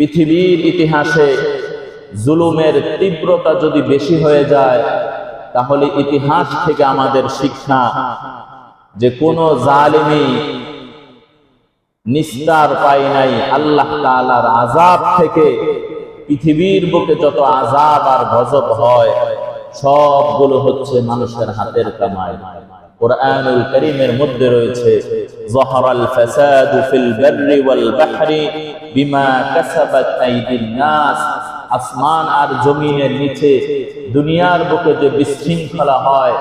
পৃথিবীর ইতিহাসে জুলুমের তীব্রতা যদি বেশি হয়ে যায়, তাহলে ইতিহাস থেকে আমাদের শিক্ষা যে কোন জালিমি নিস্তার পায় নাই আল্লাহ তাআলার আযাব থেকে। পৃথিবীর বুকে যত আযাব আর গজব হয়, সবগুলো হচ্ছে মানুষের হাতের কামাই। কুরআনুল কারীমের মধ্যে রয়েছে, যাহারাল ফাসাদু ফিল বাররি ওয়াল বাহরি বিমা কাসাবাত আইদিন নাস। আসমান আর জমিনের নিচে দুনিয়ার বুকে যে বিশৃঙ্খলা হয়,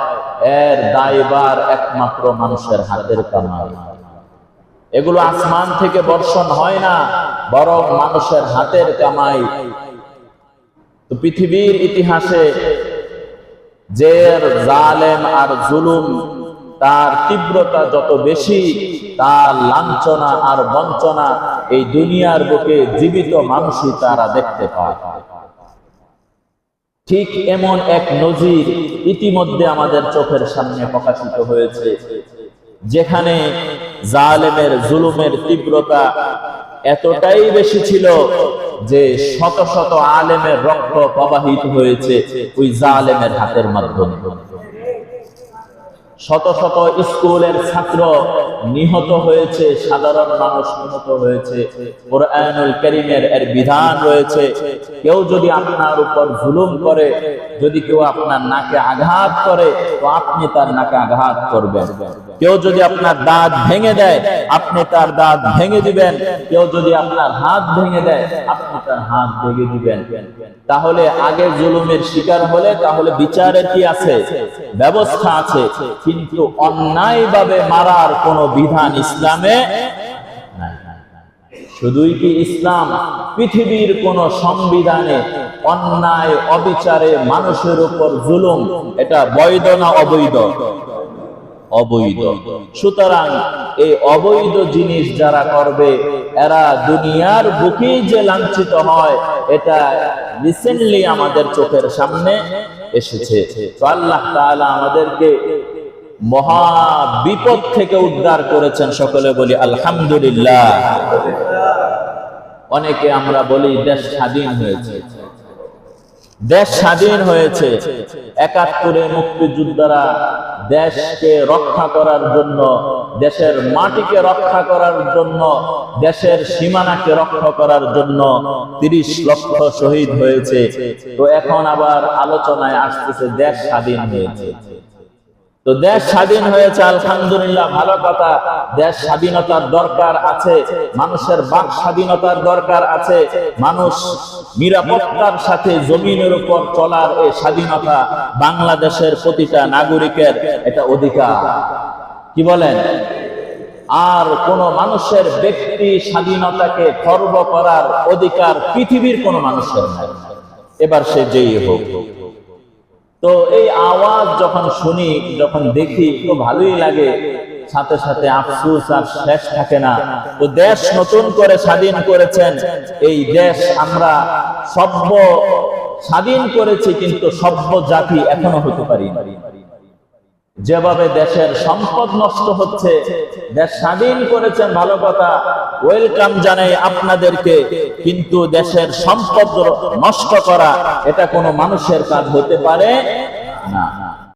এর দায়ভার একমাত্র মানুষের হাতের কামাই। এগুলো আসমান থেকে বর্ষণ হয় না, বরং মানুষের হাতের কামাই। তো পৃথিবীর ইতিহাসে যে জালেম আর জুলুম তার তীব্রতা যত বেশি, তার লাঞ্ছনা আর বঞ্চনা এই দুনিয়ার বুকে জীবিত মানুষই তারা দেখতে পায়। ঠিক এমন এক নজির ইতিমধ্যে আমাদের চোখের সামনে প্রকাশিত হয়েছে, যেখানে জালেমের জুলুমের তীব্রতা এতটাই বেশি ছিল যে শত শত আলেমের রক্ত প্রবাহিত হয়েছে ওই জালেমের হাতের মাধ্যমে। শত শত স্কুলের ছাত্র নিহত হয়েছে, সাধারণ মানুষ নিহত হয়েছে। কুরআনুল কারীমের এর বিধান রয়েছে, কেউ যদি আপনার উপর জুলুম করে, যদি কেউ আপনার নাকে আঘাত করে, তো আপনি তার নাকে আঘাত করবেন। কেউ যদি আপনার দাঁত ভেঙে দেয়, আপনি তার দাঁত ভেঙে দিবেন। কেউ যদি আপনার হাত ভেঙে দেয়, আপনি তার হাত ভেঙে দিবেন। তাহলে আগে জুলুমের শিকার হলে তাহলে বিচারের কি আছে? ব্যবস্থা আছে। কিন্তু অন্যায়ভাবে মারার কোনো বিধান ইসলামে নাই। শুধুই কি ইসলাম, পৃথিবীর কোন সংবিধানে অন্যায় অবিচারে মানুষের উপর জুলুম এটা বৈধ না অবৈধ? অবৈধ। সুতরাং এই অবৈধ জিনিস যারা করবে, এরা দুনিয়ার বুকে যে লাঞ্ছিত হয়, এটা রিসেন্টলি আমাদের চোখের সামনে এসেছে। তো আল্লাহ তাআলা আমাদেরকে মহা বিপদ থেকে উদ্ধার করেছেন। সকলে বলি আলহামদুলিল্লাহ। অনেকে আমরা বলি দেশ স্বাধীন হয়েছে, দেশ স্বাধীন হয়েছে। ৭১ মুক্তিযোদ্ধারা দেশকে রক্ষা করার জন্য, দেশের মাটিকে রক্ষা করার জন্য, দেশের সীমানাকে রক্ষা করার জন্য ৩০ লক্ষ শহীদ হয়েছে। তো এখন আবার আলোচনায় আসতেছে দেশ স্বাধীন হয়েছে। তো দেশ স্বাধীন হয়েছে, আলহামদুলিল্লাহ, ভালো কথা। দেশ স্বাধীনতার দরকার আছে, মানুষের বাক স্বাধীনতার দরকার আছে। মানুষ নিরাপত্তার সাথে জমিনের উপর চলার এই স্বাধীনতা বাংলাদেশের প্রতিটা নাগরিকের এটা অধিকার। কি বলেন? আর কোন মানুষের ব্যক্তি স্বাধীনতাকে খর্ব করার অধিকার পৃথিবীর কোন মানুষের নাই, এবার সে যেই হোক। তো এই আওয়াজ যখন শুনি, যখন দেখি, তো ভালোই লাগে, সাথে সাথে আফসোস আর শেষ থাকে না। তো দেশ নতুন করে স্বাধীন করেছেন, এই দেশ আমরা সভ্য স্বাধীন করেছি, কিন্তু সভ্য জাতি এখনো হতে পারিনি। যেভাবে দেশের সম্পদ নষ্ট হচ্ছে, দেশ স্বাধীন করেছেন, ভালো কথা, ওয়েলকাম জানাই আপনাদেরকে, কিন্তু দেশের সম্পদ নষ্ট করা এটা কোনো মানুষের কাজ হতে পারে না।